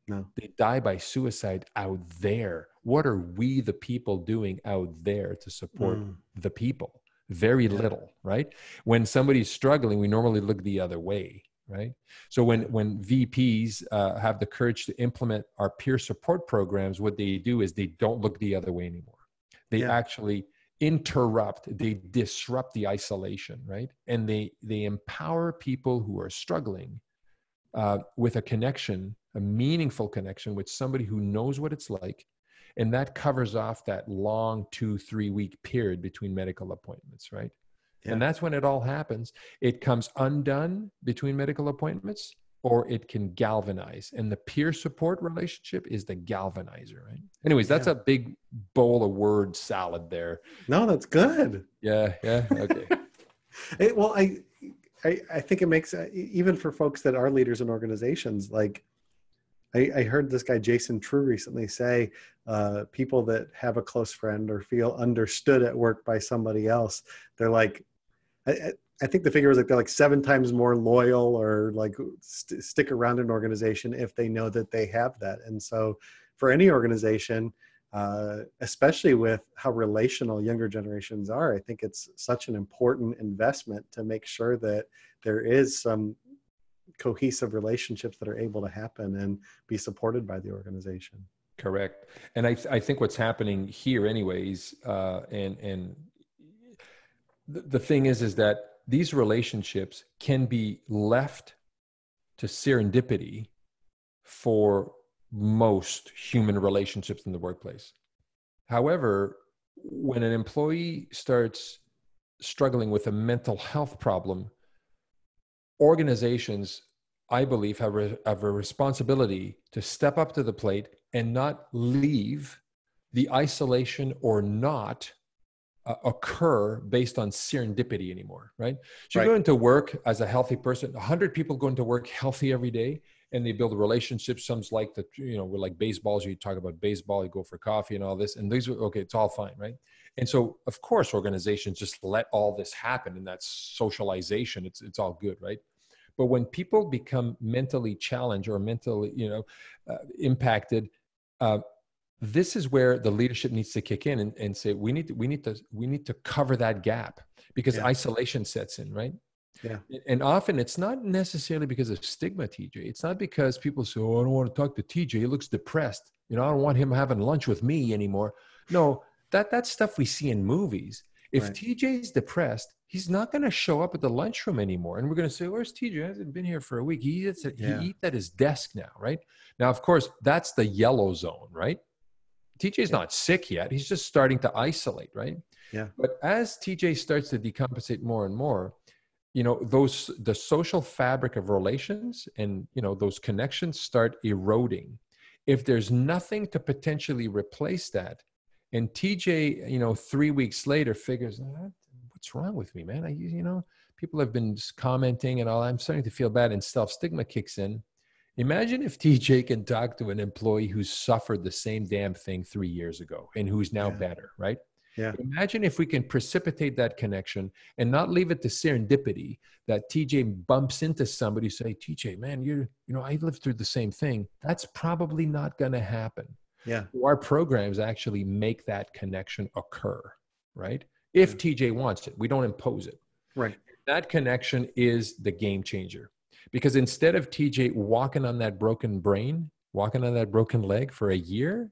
No. They die by suicide out there. What are we, the people, doing out there to support the people? Very little, right? When somebody's struggling, we normally look the other way, right? So when VPs have the courage to implement our peer support programs, what they do is they don't look the other way anymore. They actually they disrupt the isolation, right? And they empower people who are struggling with a connection, a meaningful connection with somebody who knows what it's like. And that covers off that long 2-3 week period between medical appointments, right? Yeah. And that's when it all happens. It comes undone between medical appointments, or it can galvanize. And the peer support relationship is the galvanizer, right? Anyways, that's a big bowl of word salad there. No, that's good. Yeah. Okay. Well, I think it makes, even for folks that are leaders in organizations, like I heard this guy, Jason True, recently say, people that have a close friend or feel understood at work by somebody else, they're like, I think the figure was like, they're like 7 times more loyal or like stick around an organization if they know that they have that. And so for any organization, especially with how relational younger generations are, I think it's such an important investment to make sure that there is some cohesive relationships that are able to happen and be supported by the organization. Correct. And I think what's happening here anyways, and the thing is that these relationships can be left to serendipity for most human relationships in the workplace. However, when an employee starts struggling with a mental health problem, organizations, I believe, have a responsibility to step up to the plate and not leave the isolation or not occur based on serendipity anymore, right? So you Right. go into work as a healthy person, 100 people go into work healthy every day, and they build relationships. Some's like the, we're like baseballs. You talk about baseball, you go for coffee and all this, and these are, okay, it's all fine, right? And so, of course, organizations just let all this happen, and that's socialization. It's all good, right? But when people become mentally challenged or mentally, impacted, this is where the leadership needs to kick in and say, we need to cover that gap, because Yeah. isolation sets in, right? Yeah. And often it's not necessarily because of stigma, TJ. It's not because people say, oh, I don't want to talk to TJ. He looks depressed. I don't want him having lunch with me anymore. No, that's stuff we see in movies. If Right. TJ is depressed, he's not going to show up at the lunchroom anymore. And we're going to say, where's TJ? He hasn't been here for a week. He eats at his desk now, right? Now, of course, that's the yellow zone, right? TJ's not sick yet. He's just starting to isolate, right? Yeah. But as TJ starts to decompensate more and more, the social fabric of relations and, those connections start eroding. If there's nothing to potentially replace that, and TJ, 3 weeks later figures, what's wrong with me, man? People have been commenting and all, I'm starting to feel bad, and self-stigma kicks in. Imagine if TJ can talk to an employee who's suffered the same damn thing 3 years ago and who's now better, right? Yeah. Imagine if we can precipitate that connection and not leave it to serendipity that TJ bumps into somebody, say, TJ, man, I lived through the same thing. That's probably not going to happen. Yeah. Our programs actually make that connection occur, right? If TJ wants it, we don't impose it. Right. That connection is the game changer, because instead of TJ walking on that broken brain, walking on that broken leg for a year,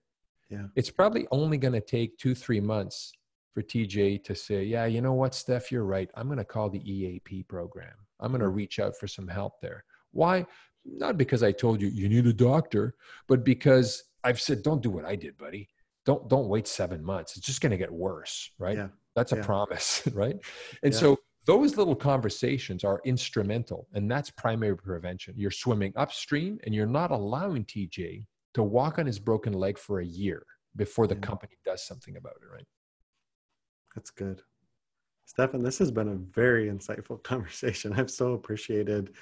it's probably only going to take 2-3 months for TJ to say, yeah, you know what, Steph, you're right. I'm going to call the EAP program. I'm going to reach out for some help there. Why? Not because I told you need a doctor, but because I've said, don't do what I did, buddy. Don't wait 7 months. It's just going to get worse, right? Yeah. That's a promise, right? And so those little conversations are instrumental, and that's primary prevention. You're swimming upstream, and you're not allowing TJ to walk on his broken leg for a year before the company does something about it, right? That's good. Stefan, this has been a very insightful conversation. I've so appreciated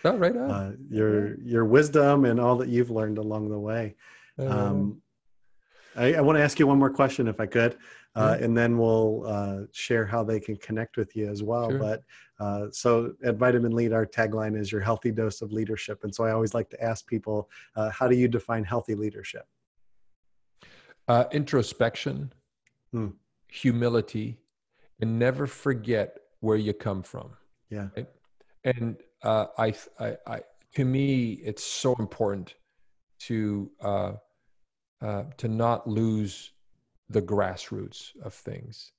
your wisdom and all that you've learned along the way. I want to ask you one more question, if I could, and then we'll share how they can connect with you as well. Sure. But so at Vitamin Lead, our tagline is your healthy dose of leadership. And so I always like to ask people, how do you define healthy leadership? Introspection, humility, and never forget where you come from. Yeah. Right? And to me, it's so important to not lose the grassroots of things.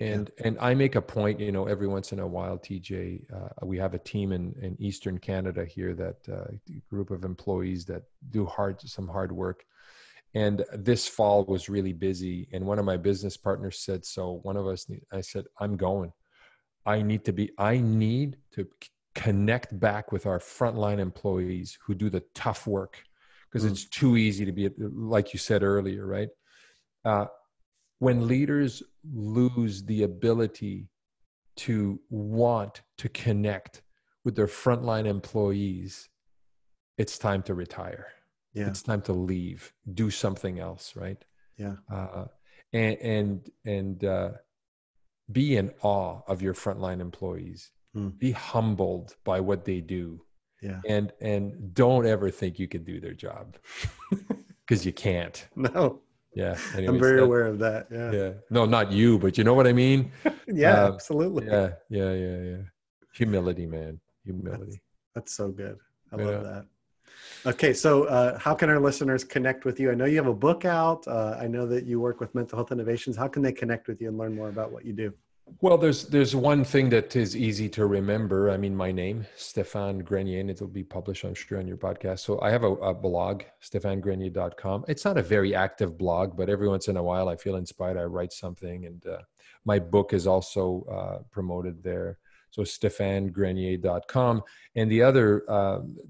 And I make a point, every once in a while, TJ, we have a team in Eastern Canada here, that group of employees that do some hard work. And this fall was really busy. And one of my business partners said, I said, I'm going. I need to connect back with our frontline employees who do the tough work, because it's too easy to be, like you said earlier, right? When leaders lose the ability to want to connect with their frontline employees, it's time to retire. Yeah. It's time to leave, do something else, right? Yeah. And be in awe of your frontline employees. Be humbled by what they do. Yeah. And don't ever think you can do their job, because you can't. No. Yeah. Anyways, I'm very aware of that. Yeah. Yeah. No, not you, but you know what I mean? Yeah, absolutely. Yeah. Humility, man. Humility. That's so good. I love that. Okay. So how can our listeners connect with you? I know you have a book out. I know that you work with Mental Health Innovations. How can they connect with you and learn more about what you do? Well, there's one thing that is easy to remember. I mean, my name, Stéphane Grenier, and it'll be published, I'm sure, on your podcast. So I have a blog, stephanegrenier.com. It's not a very active blog, but every once in a while I feel inspired. I write something, and my book is also promoted there. So stephanegrenier.com. And the other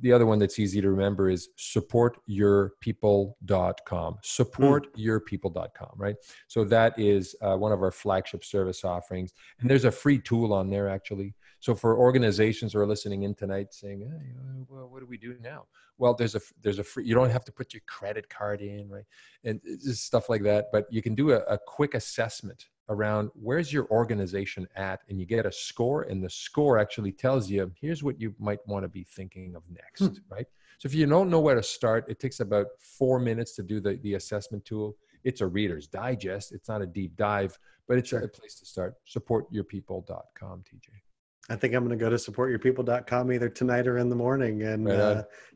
one that's easy to remember is supportyourpeople.com. Supportyourpeople.com, right? So that is one of our flagship service offerings. And there's a free tool on there, actually. So for organizations who are listening in tonight saying, hey, well, what do we do now? Well, there's a free, you don't have to put your credit card in, right? And just stuff like that. But you can do a quick assessment around where's your organization at, and you get a score, and the score actually tells you, here's what you might want to be thinking of next, right? So if you don't know where to start, it takes about 4 minutes to do the assessment tool. It's a Reader's Digest. It's not a deep dive, but it's a place to start. Supportyourpeople.com, TJ. I think I'm going to go to supportyourpeople.com either tonight or in the morning and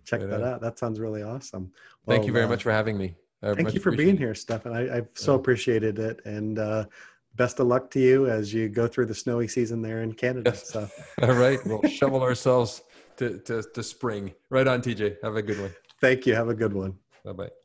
check that out. That sounds really awesome. Well, thank you very much for having me. Thank you for being here, Stefan. I've so appreciated it. And best of luck to you as you go through the snowy season there in Canada. Yes. So. All right. We'll shovel ourselves to spring. Right on, TJ. Have a good one. Thank you. Have a good one. Bye-bye.